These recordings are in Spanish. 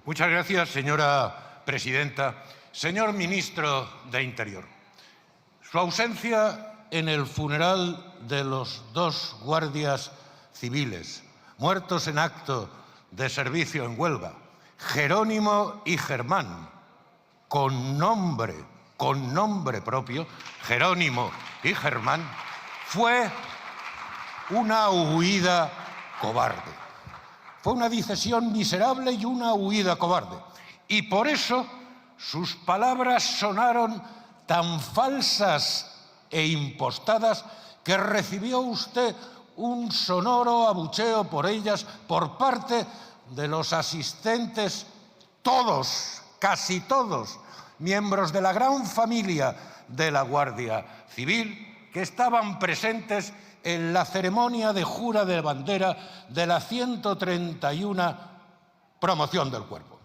Muchas gracias, señora presidenta. Señor ministro de Interior, su ausencia en el funeral de los dos guardias civiles muertos en acto de servicio en Huelva, Jerónimo y Germán, con nombre propio, Jerónimo y Germán, fue una huida cobarde. Fue una dicesión miserable y una huida cobarde. Y por eso sus palabras sonaron tan falsas e impostadas que recibió usted un sonoro abucheo por ellas por parte de los asistentes, todos, casi todos, miembros de la gran familia de la Guardia Civil, que estaban presentes en la ceremonia de jura de bandera de la 131 promoción del cuerpo.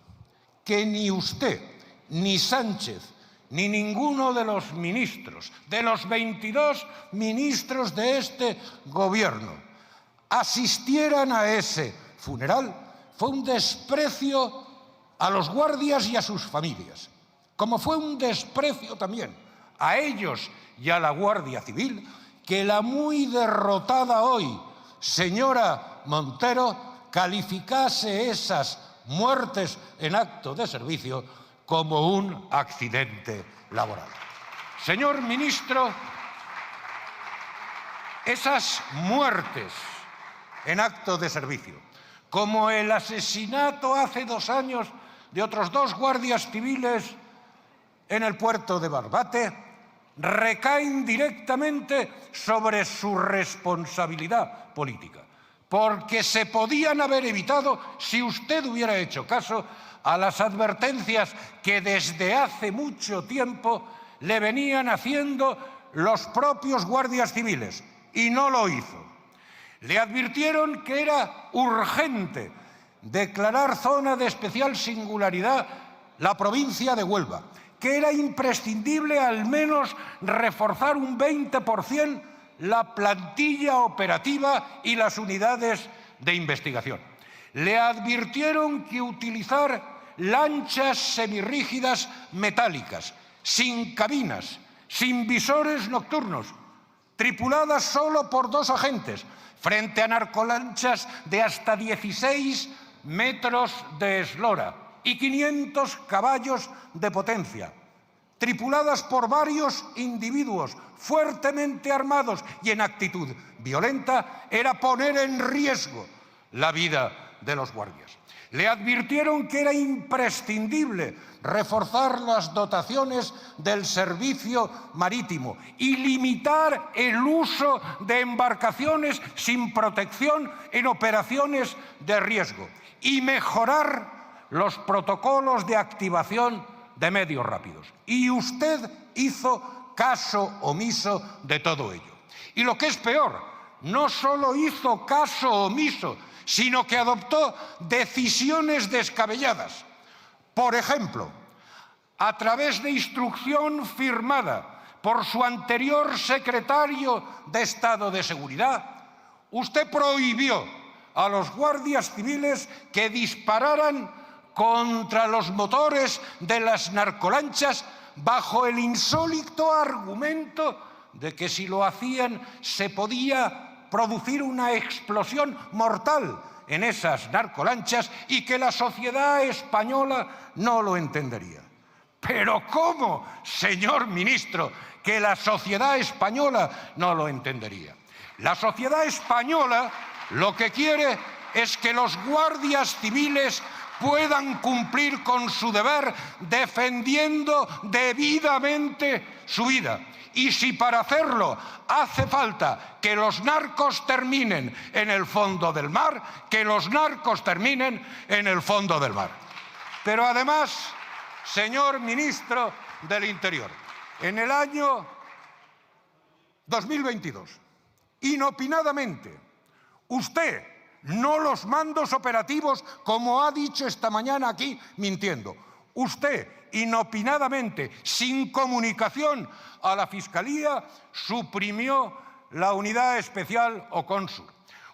Que ni usted, ni Sánchez, ni ninguno de los ministros, de los 22 ministros de este gobierno, asistieran a ese funeral fue un desprecio a los guardias y a sus familias, como fue un desprecio también a ellos y a la Guardia Civil, que la muy derrotada hoy señora Montero calificase esas muertes en acto de servicio como un accidente laboral. Señor ministro, esas muertes en acto de servicio, como el asesinato hace 2 años de otros 2 guardias civiles en el puerto de Barbate, recaen directamente sobre su responsabilidad política, porque se podían haber evitado si usted hubiera hecho caso a las advertencias que desde hace mucho tiempo le venían haciendo los propios guardias civiles, y no lo hizo. Le advirtieron que era urgente declarar zona de especial singularidad la provincia de Huelva, que era imprescindible al menos reforzar un 20% la plantilla operativa y las unidades de investigación. Le advirtieron que utilizar lanchas semirrígidas metálicas, sin cabinas, sin visores nocturnos, tripuladas solo por 2 agentes, frente a narcolanchas de hasta 16 metros de eslora y 500 caballos de potencia, tripuladas por varios individuos fuertemente armados y en actitud violenta, era poner en riesgo la vida de los guardias. Le advirtieron que era imprescindible reforzar las dotaciones del servicio marítimo y limitar el uso de embarcaciones sin protección en operaciones de riesgo y mejorar los protocolos de activación de medios rápidos. Y usted hizo caso omiso de todo ello. Y lo que es peor, no solo hizo caso omiso, sino que adoptó decisiones descabelladas. Por ejemplo, a través de instrucción firmada por su anterior secretario de Estado de Seguridad, usted prohibió a los guardias civiles que dispararan contra los motores de las narcolanchas bajo el insólito argumento de que si lo hacían se podía producir una explosión mortal en esas narcolanchas y que la sociedad española no lo entendería. ¿Pero cómo, señor ministro, que la sociedad española no lo entendería? La sociedad española lo que quiere es que los guardias civiles puedan cumplir con su deber defendiendo debidamente su vida. Y si para hacerlo hace falta que los narcos terminen en el fondo del mar, que los narcos terminen en el fondo del mar. Pero además, señor ministro del Interior, en el año 2022, inopinadamente, usted, no los mandos operativos, como ha dicho esta mañana aquí, mintiendo. Usted, inopinadamente, sin comunicación a la Fiscalía, suprimió la unidad especial Oconsur.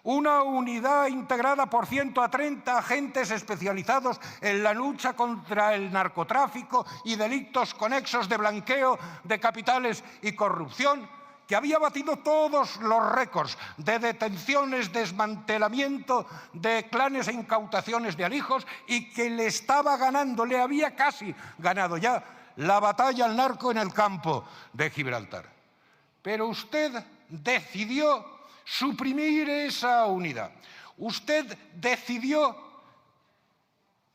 Una unidad integrada por 130 agentes especializados en la lucha contra el narcotráfico y delitos conexos de blanqueo de capitales y corrupción, que había batido todos los récords de detenciones, desmantelamiento de clanes e incautaciones de alijos y que le estaba ganando, le había casi ganado ya la batalla al narco en el campo de Gibraltar. Pero usted decidió suprimir esa unidad. Usted decidió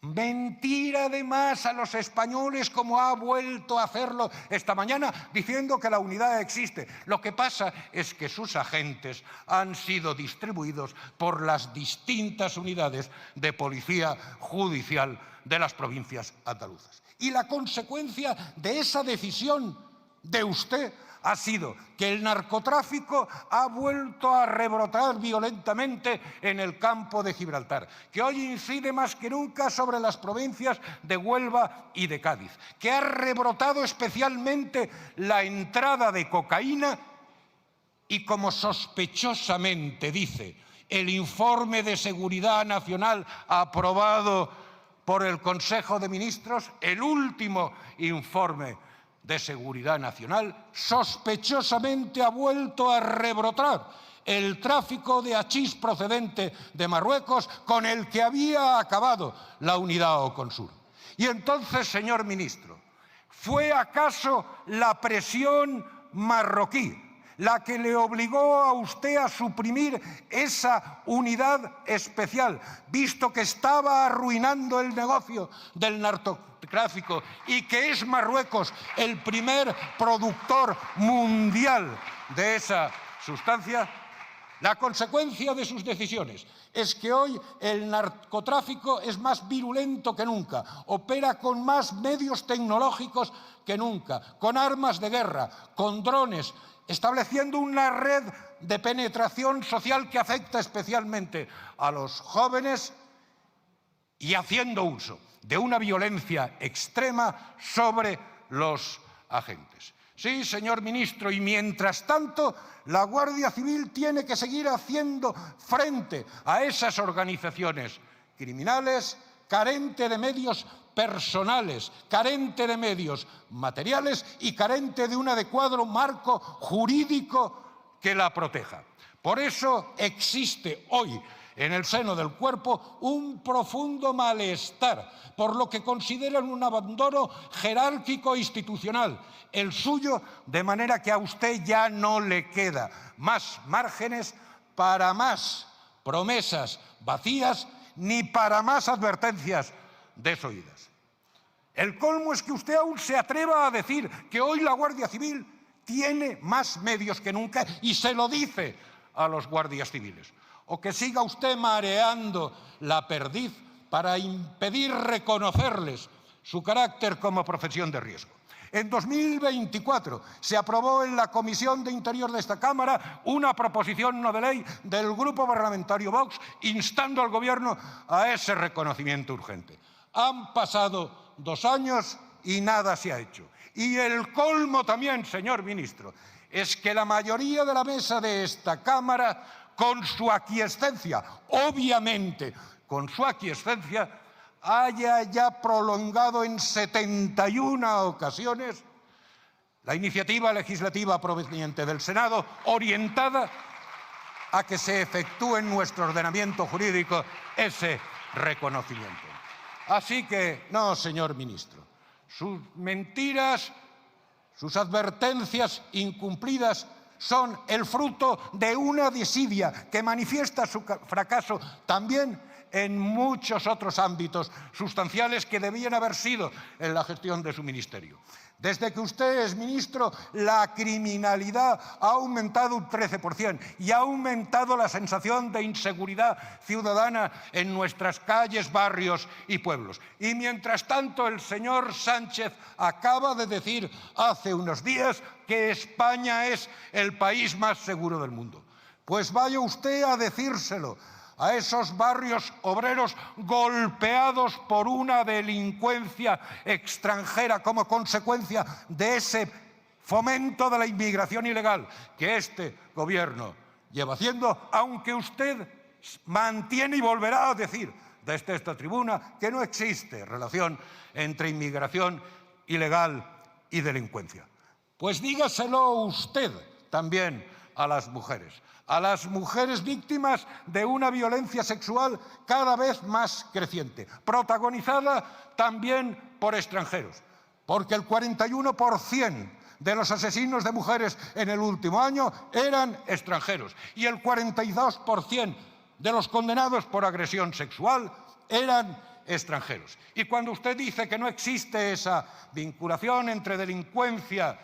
mentir además a los españoles, como ha vuelto a hacerlo esta mañana, diciendo que la unidad existe. Lo que pasa es que sus agentes han sido distribuidos por las distintas unidades de policía judicial de las provincias andaluzas. Y la consecuencia de esa decisión de usted ha sido que el narcotráfico ha vuelto a rebrotar violentamente en el campo de Gibraltar, que hoy incide más que nunca sobre las provincias de Huelva y de Cádiz, que ha rebrotado especialmente la entrada de cocaína y, como sospechosamente dice el informe de Seguridad Nacional aprobado por el Consejo de Ministros, el último informe de Seguridad Nacional, sospechosamente ha vuelto a rebrotar el tráfico de hachís procedente de Marruecos, con el que había acabado la unidad Oconsur. Y entonces, señor ministro, ¿fue acaso la presión marroquí la que le obligó a usted a suprimir esa unidad especial, visto que estaba arruinando el negocio del narcotráfico y que es Marruecos el primer productor mundial de esa sustancia? La consecuencia de sus decisiones es que hoy el narcotráfico es más virulento que nunca, opera con más medios tecnológicos que nunca, con armas de guerra, con drones, estableciendo una red de penetración social que afecta especialmente a los jóvenes y haciendo uso de una violencia extrema sobre los agentes. Sí, señor ministro, y mientras tanto, la Guardia Civil tiene que seguir haciendo frente a esas organizaciones criminales, carente de medios personales, carente de medios materiales y carente de un adecuado marco jurídico que la proteja. Por eso existe hoy en el seno del cuerpo un profundo malestar por lo que consideran un abandono jerárquico e institucional, el suyo, de manera que a usted ya no le queda más márgenes para más promesas vacías ni para más advertencias desoídas. El colmo es que usted aún se atreva a decir que hoy la Guardia Civil tiene más medios que nunca y se lo dice a los guardias civiles. O que siga usted mareando la perdiz para impedir reconocerles su carácter como profesión de riesgo. En 2024 se aprobó en la Comisión de Interior de esta Cámara una proposición no de ley del Grupo Parlamentario Vox instando al Gobierno a ese reconocimiento urgente. Han pasado 2 años y nada se ha hecho. Y el colmo también, señor ministro, es que la mayoría de la mesa de esta Cámara, con su aquiescencia, obviamente con su aquiescencia, haya ya prolongado en 71 ocasiones la iniciativa legislativa proveniente del Senado orientada a que se efectúe en nuestro ordenamiento jurídico ese reconocimiento. Así que, no, señor ministro, sus mentiras, sus advertencias incumplidas son el fruto de una desidia que manifiesta su fracaso también en muchos otros ámbitos sustanciales que debían haber sido en la gestión de su ministerio. Desde que usted es ministro, la criminalidad ha aumentado un 13% y ha aumentado la sensación de inseguridad ciudadana en nuestras calles, barrios y pueblos. Y mientras tanto, el señor Sánchez acaba de decir hace unos días que España es el país más seguro del mundo. Pues vaya usted a decírselo a esos barrios obreros golpeados por una delincuencia extranjera como consecuencia de ese fomento de la inmigración ilegal que este gobierno lleva haciendo, aunque usted mantiene y volverá a decir desde esta tribuna que no existe relación entre inmigración ilegal y delincuencia. Pues dígaselo usted también a las mujeres víctimas de una violencia sexual cada vez más creciente, protagonizada también por extranjeros, porque el 41% de los asesinos de mujeres en el último año eran extranjeros y el 42% de los condenados por agresión sexual eran extranjeros. Y cuando usted dice que no existe esa vinculación entre delincuencia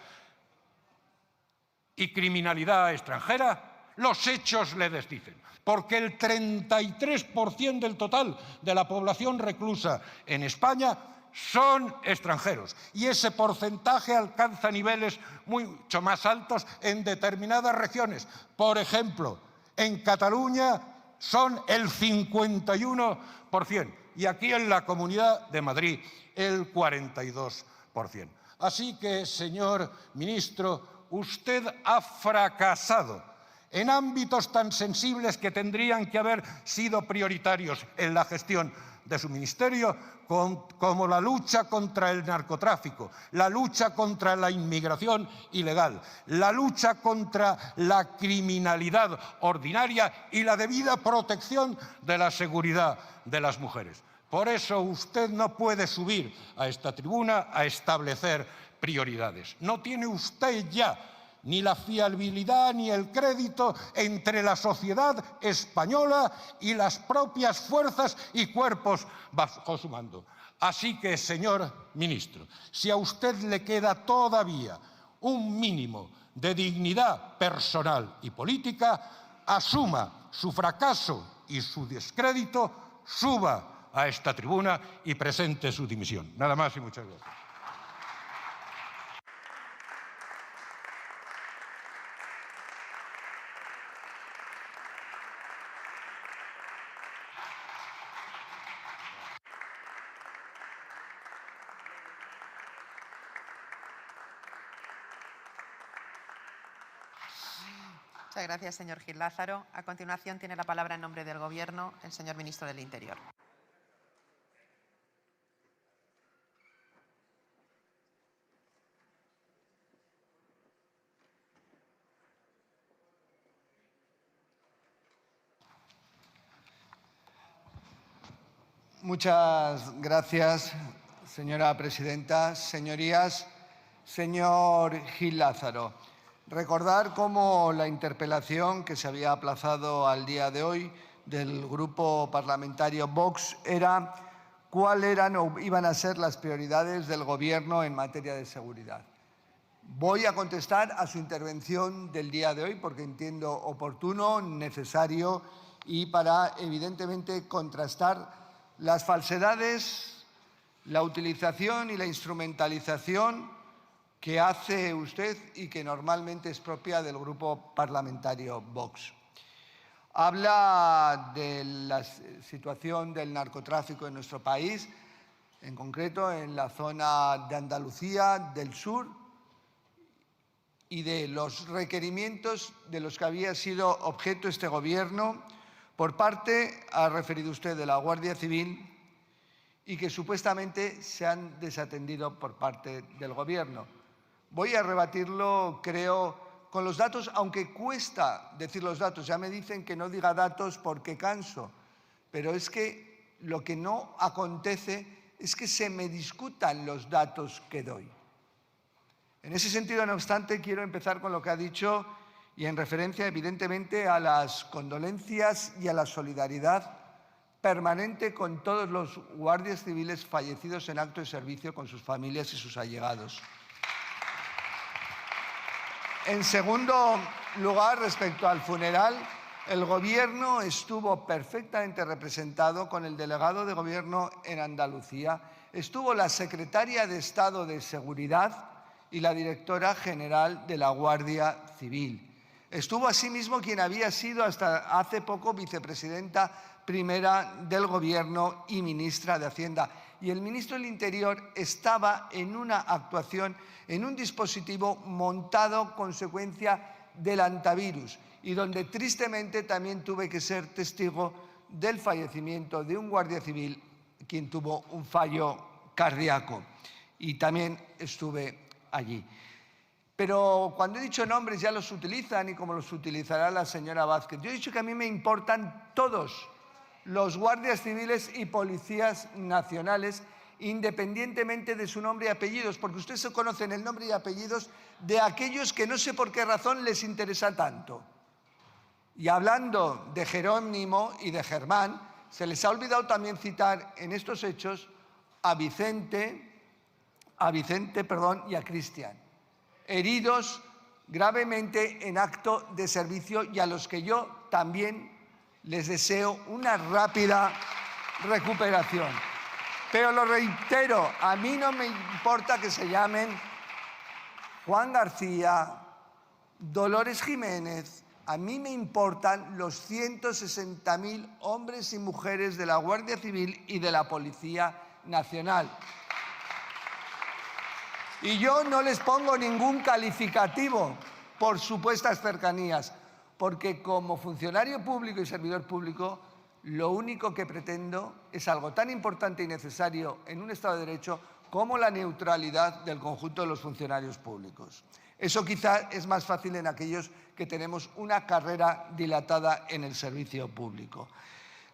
y criminalidad extranjera, los hechos le desdicen, porque el 33% del total de la población reclusa en España son extranjeros y ese porcentaje alcanza niveles mucho más altos en determinadas regiones. Por ejemplo, en Cataluña son el 51% y aquí en la Comunidad de Madrid el 42%. Así que, señor ministro, usted ha fracasado en ámbitos tan sensibles que tendrían que haber sido prioritarios en la gestión de su ministerio, como la lucha contra el narcotráfico, la lucha contra la inmigración ilegal, la lucha contra la criminalidad ordinaria y la debida protección de la seguridad de las mujeres. Por eso usted no puede subir a esta tribuna a establecer prioridades. No tiene usted ya ni la fiabilidad ni el crédito entre la sociedad española y las propias fuerzas y cuerpos bajo su mando. Así que, señor ministro, si a usted le queda todavía un mínimo de dignidad personal y política, asuma su fracaso y su descrédito, suba a esta tribuna y presente su dimisión. Nada más y muchas gracias. Muchas gracias, señor Gil Lázaro. A continuación tiene la palabra en nombre del Gobierno el señor ministro del Interior. Muchas gracias, señora presidenta. Señorías, señor Gil Lázaro, recordar cómo la interpelación que se había aplazado al día de hoy del Grupo Parlamentario Vox era cuáles eran o iban a ser las prioridades del Gobierno en materia de seguridad. Voy a contestar a su intervención del día de hoy porque entiendo oportuno, necesario y para, evidentemente, contrastar las falsedades, la utilización y la instrumentalización que hace usted y que normalmente es propia del Grupo Parlamentario Vox. Habla de la situación del narcotráfico en nuestro país, en concreto en la zona de Andalucía, del sur, y de los requerimientos de los que había sido objeto este Gobierno por parte, ha referido usted, de la Guardia Civil y que supuestamente se han desatendido por parte del Gobierno. Voy a rebatirlo, creo, con los datos, aunque cuesta decir los datos. Ya me dicen que no diga datos porque canso, pero es que lo que no acontece es que se me discutan los datos que doy. En ese sentido, no obstante, quiero empezar con lo que ha dicho y en referencia, evidentemente, a las condolencias y a la solidaridad permanente con todos los guardias civiles fallecidos en acto de servicio, con sus familias y sus allegados. En segundo lugar, respecto al funeral, el Gobierno estuvo perfectamente representado con el delegado de Gobierno en Andalucía, estuvo la secretaria de Estado de Seguridad y la directora general de la Guardia Civil. Estuvo asimismo quien había sido hasta hace poco vicepresidenta primera del Gobierno y ministra de Hacienda. Y el ministro del Interior estaba en una actuación, en un dispositivo montado consecuencia del antivirus. y donde tristemente también tuve que ser testigo del fallecimiento de un guardia civil quien tuvo un fallo cardíaco, y también estuve allí. Pero cuando he dicho nombres ya los utilizan, y como los utilizará la señora Vázquez. Yo he dicho que a mí me importan todos los guardias civiles y policías nacionales, independientemente de su nombre y apellidos, porque ustedes se conocen el nombre y apellidos de aquellos que no sé por qué razón les interesa tanto. Y hablando de Jerónimo y de Germán, se les ha olvidado también citar en estos hechos a Vicente, y a Cristian, heridos gravemente en acto de servicio, y a los que yo también les deseo una rápida recuperación. Pero lo reitero, a mí no me importa que se llamen Juan García, Dolores Jiménez, a mí me importan los 160.000 hombres y mujeres de la Guardia Civil y de la Policía Nacional. Y yo no les pongo ningún calificativo por supuestas cercanías, porque como funcionario público y servidor público, lo único que pretendo es algo tan importante y necesario en un Estado de Derecho como la neutralidad del conjunto de los funcionarios públicos. Eso quizá es más fácil en aquellos que tenemos una carrera dilatada en el servicio público.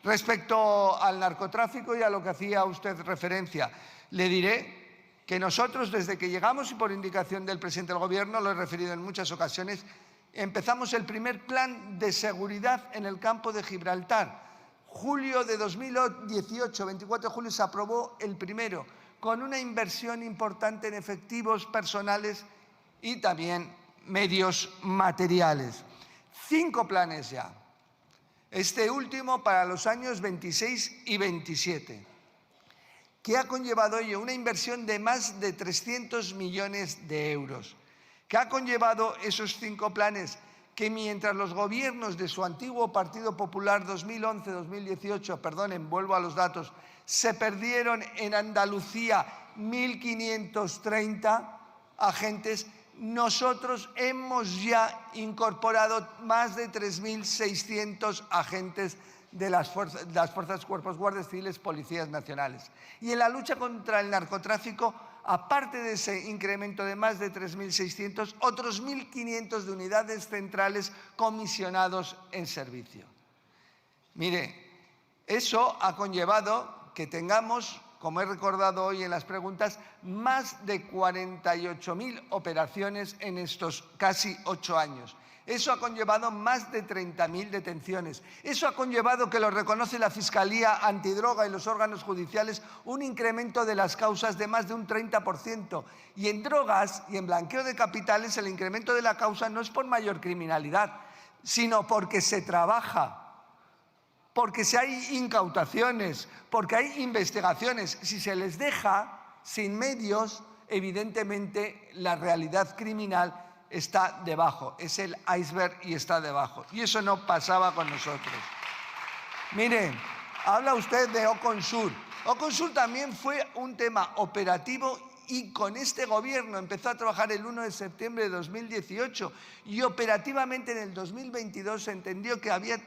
Respecto al narcotráfico y a lo que hacía usted referencia, le diré que nosotros, desde que llegamos y por indicación del presidente del Gobierno, lo he referido en muchas ocasiones, empezamos el primer plan de seguridad en el campo de Gibraltar. Julio de 2018, 24 de julio, se aprobó el primero, con una inversión importante en efectivos personales y también medios materiales. 5 planes ya. Este último para los años 26 y 27. Que ha conllevado ello una inversión de más de 300 millones de euros. Que ha conllevado esos 5 planes que mientras los gobiernos de su antiguo Partido Popular 2011-2018, perdonen, vuelvo a los datos, se perdieron en Andalucía 1.530 agentes, nosotros hemos ya incorporado más de 3.600 agentes de las fuerzas, cuerpos, guardias civiles, policías nacionales. Y en la lucha contra el narcotráfico, aparte de ese incremento de más de 3.600, otros 1.500 de unidades centrales comisionados en servicio. Mire, eso ha conllevado que tengamos, como he recordado hoy en las preguntas, más de 48.000 operaciones en estos casi 8 años. Eso ha conllevado más de 30.000 detenciones. Eso ha conllevado, que lo reconoce la Fiscalía Antidroga y los órganos judiciales, un incremento de las causas de más de un 30%. Y en drogas y en blanqueo de capitales el incremento de la causa no es por mayor criminalidad, sino porque se trabaja, porque si hay incautaciones, porque hay investigaciones. Si se les deja sin medios, evidentemente la realidad criminal está debajo, es el iceberg y está debajo. Y eso no pasaba con nosotros. Miren, habla usted de Oconsur. Oconsur también fue un tema operativo y con este gobierno empezó a trabajar el 1 de septiembre de 2018 y operativamente en el 2022 se entendió que había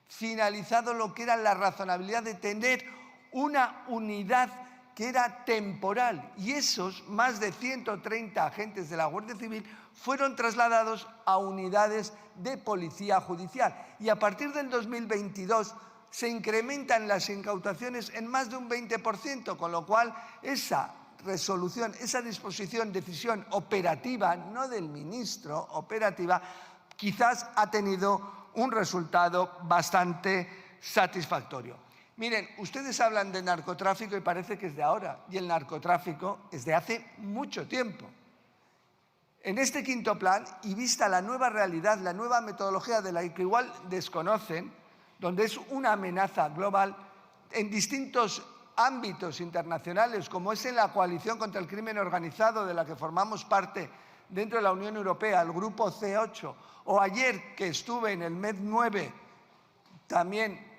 finalizado lo que era la razonabilidad de tener una unidad que era temporal, y esos más de 130 agentes de la Guardia Civil fueron trasladados a unidades de policía judicial, y a partir del 2022 se incrementan las incautaciones en más de un 20%, con lo cual esa resolución, esa disposición, decisión operativa, no del ministro, operativa, quizás ha tenido un resultado bastante satisfactorio. Miren, ustedes hablan de narcotráfico y parece que es de ahora, y el narcotráfico es de hace mucho tiempo. En este quinto plan, y vista la nueva realidad, la nueva metodología de la que igual desconocen, donde es una amenaza global en distintos ámbitos internacionales, como es en la coalición contra el crimen organizado de la que formamos parte dentro de la Unión Europea, el grupo C8, o ayer que estuve en el MED 9, también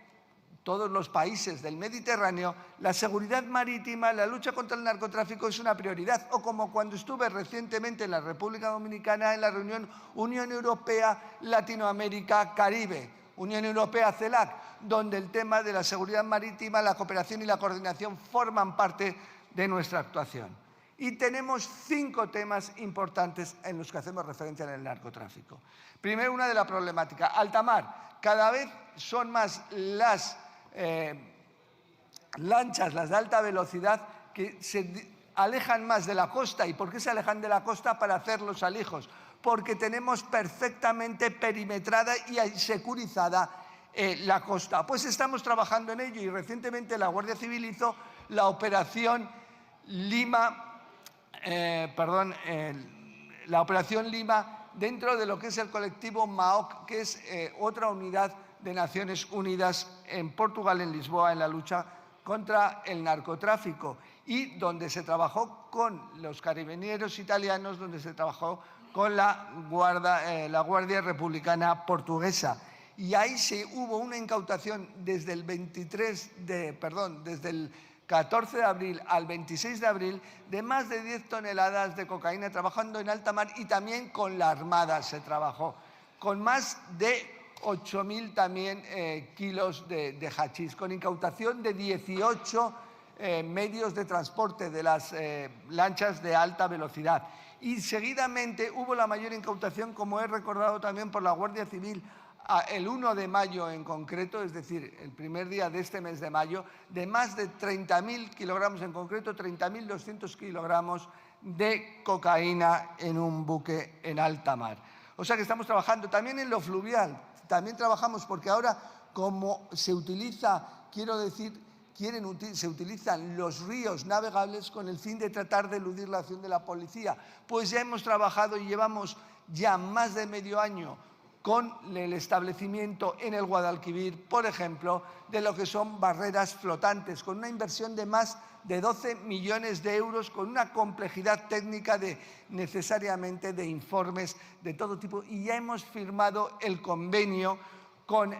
todos los países del Mediterráneo, la seguridad marítima, la lucha contra el narcotráfico es una prioridad. O como cuando estuve recientemente en la República Dominicana en la reunión Unión Europea, Latinoamérica, Caribe, Unión Europea CELAC, donde el tema de la seguridad marítima, la cooperación y la coordinación forman parte de nuestra actuación. Y tenemos 5 temas importantes en los que hacemos referencia en el narcotráfico. Primero, una de la problemática. Alta mar. Cada vez son más las lanchas, las de alta velocidad, que se alejan más de la costa. ¿Y por qué se alejan de la costa? Para hacer los alijos. Porque tenemos perfectamente perimetrada y securizada la costa. Pues estamos trabajando en ello y recientemente la Guardia Civil hizo la operación Lima, la operación Lima dentro de lo que es el colectivo MAOC, que es otra unidad de Naciones Unidas en Portugal, en Lisboa, en la lucha contra el narcotráfico, y donde se trabajó con los carabineros italianos, donde se trabajó con la Guardia Republicana Portuguesa. Y ahí hubo una incautación desde el 14 de abril al 26 de abril de más de 10 toneladas de cocaína, trabajando en alta mar, y también con la Armada se trabajó, con más de 8.000 también kilos de hachís, con incautación de 18 medios de transporte de las lanchas de alta velocidad. Y seguidamente hubo la mayor incautación, como he recordado también por la Guardia Civil, el 1 de mayo en concreto, es decir, el primer día de este mes de mayo, de más de 30.000 kilogramos, en concreto 30.200 kilogramos de cocaína en un buque en alta mar. O sea que estamos trabajando también en lo fluvial, también trabajamos porque ahora, como se utiliza, se utilizan los ríos navegables con el fin de tratar de eludir la acción de la policía, pues ya hemos trabajado y llevamos ya más de medio año con el establecimiento en el Guadalquivir, por ejemplo, de lo que son barreras flotantes, con una inversión de más de 12 millones de euros, con una complejidad técnica necesariamente de informes de todo tipo, y ya hemos firmado el convenio con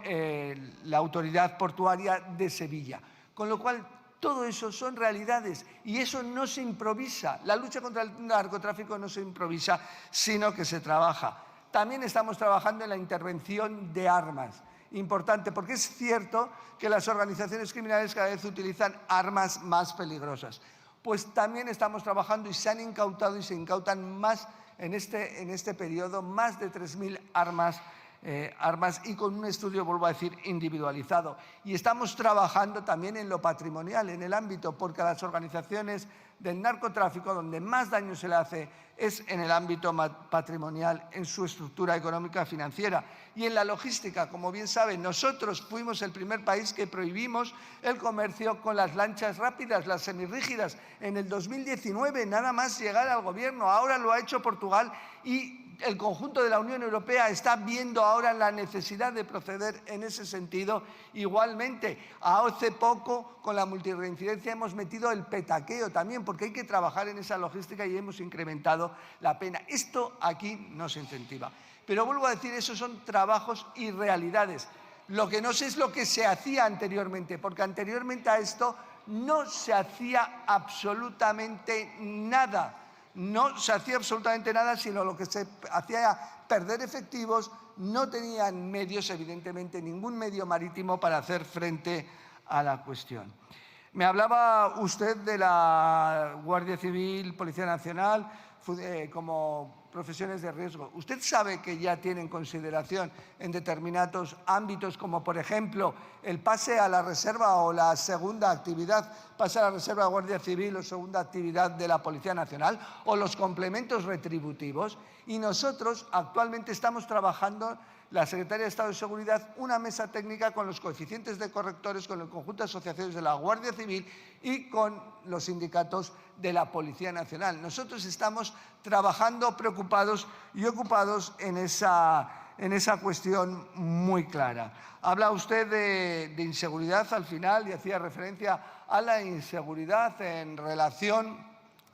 la Autoridad Portuaria de Sevilla. Con lo cual, todo eso son realidades y eso no se improvisa. La lucha contra el narcotráfico no se improvisa, sino que se trabaja. También estamos trabajando en la intervención de armas. Importante, porque es cierto que las organizaciones criminales cada vez utilizan armas más peligrosas. Pues también estamos trabajando y se han incautado y se incautan más en este periodo, más de 3.000 armas y con un estudio, vuelvo a decir, individualizado. Y estamos trabajando también en lo patrimonial, en el ámbito, porque a las organizaciones del narcotráfico donde más daño se le hace es en el ámbito patrimonial, en su estructura económica financiera. Y en la logística, como bien saben, nosotros fuimos el primer país que prohibimos el comercio con las lanchas rápidas, las semirrígidas, en el 2019, nada más llegar al gobierno. Ahora lo ha hecho Portugal y el conjunto de la Unión Europea está viendo ahora la necesidad de proceder en ese sentido. Igualmente, hace poco con la multirreincidencia hemos metido el petaqueo también, porque hay que trabajar en esa logística y hemos incrementado la pena. Esto aquí no se incentiva. Pero vuelvo a decir, esos son trabajos y realidades. Lo que no sé es lo que se hacía anteriormente, porque anteriormente a esto no se hacía absolutamente nada. No se hacía absolutamente nada, sino lo que se hacía era perder efectivos. No tenían medios, evidentemente, ningún medio marítimo para hacer frente a la cuestión. Me hablaba usted de la Guardia Civil, Policía Nacional, como profesiones de riesgo. Usted sabe que ya tienen consideración en determinados ámbitos, como por ejemplo el pase a la reserva o la segunda actividad, pase a la reserva de Guardia Civil o segunda actividad de la Policía Nacional, o los complementos retributivos. Y nosotros actualmente estamos trabajando, la Secretaría de Estado de Seguridad, una mesa técnica con los coeficientes de correctores, con el conjunto de asociaciones de la Guardia Civil y con los sindicatos de la Policía Nacional. Nosotros estamos trabajando preocupados y ocupados en esa cuestión muy clara. Habla usted de inseguridad al final y hacía referencia a la inseguridad en relación,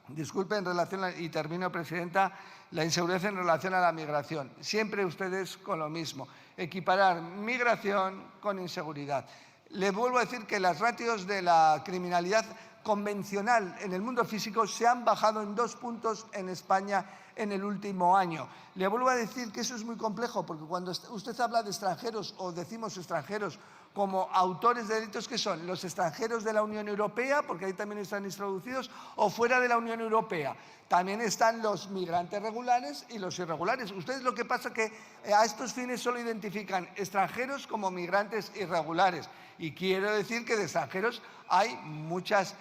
y termino, Presidenta, la inseguridad en relación a la migración. Siempre ustedes con lo mismo, equiparar migración con inseguridad. Le vuelvo a decir que las ratios de la criminalidad convencional en el mundo físico se han bajado en 2 puntos en España en el último año. Le vuelvo a decir que eso es muy complejo, porque cuando usted habla de extranjeros o decimos extranjeros como autores de delitos, ¿qué son? Los extranjeros de la Unión Europea, porque ahí también están introducidos, o fuera de la Unión Europea. También están los migrantes regulares y los irregulares. Ustedes lo que pasa es que a estos fines solo identifican extranjeros como migrantes irregulares. Y quiero decir que de extranjeros hay muchas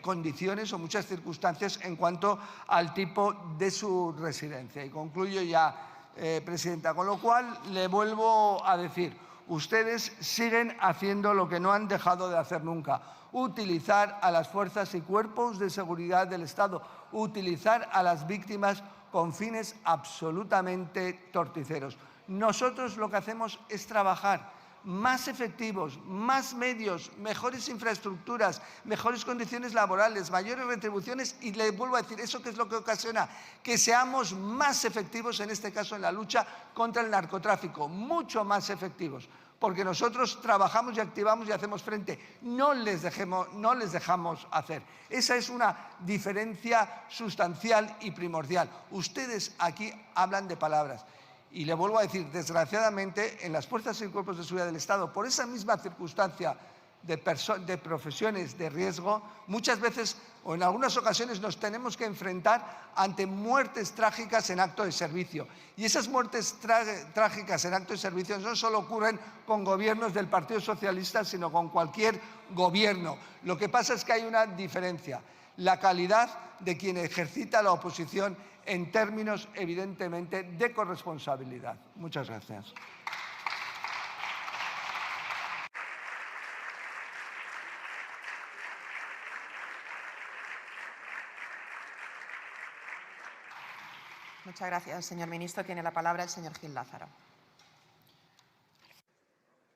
condiciones o muchas circunstancias en cuanto al tipo de su residencia. Y concluyo ya, Presidenta, con lo cual le vuelvo a decir, ustedes siguen haciendo lo que no han dejado de hacer nunca, utilizar a las fuerzas y cuerpos de seguridad del Estado, utilizar a las víctimas con fines absolutamente torticeros. Nosotros lo que hacemos es trabajar más efectivos, más medios, mejores infraestructuras, mejores condiciones laborales, mayores retribuciones y le vuelvo a decir, ¿eso qué es lo que ocasiona? Que seamos más efectivos, en este caso en la lucha contra el narcotráfico, mucho más efectivos, porque nosotros trabajamos y activamos y hacemos frente, no les dejamos hacer. Esa es una diferencia sustancial y primordial. Ustedes aquí hablan de palabras. Y le vuelvo a decir, desgraciadamente, en las fuerzas y cuerpos de seguridad del Estado, por esa misma circunstancia de profesiones de riesgo, muchas veces o en algunas ocasiones nos tenemos que enfrentar ante muertes trágicas en acto de servicio. Y esas muertes trágicas en acto de servicio no solo ocurren con gobiernos del Partido Socialista, sino con cualquier gobierno. Lo que pasa es que hay una diferencia, la calidad de quien ejercita la oposición en términos, evidentemente, de corresponsabilidad. Muchas gracias. Muchas gracias, señor ministro. Tiene la palabra el señor Gil Lázaro.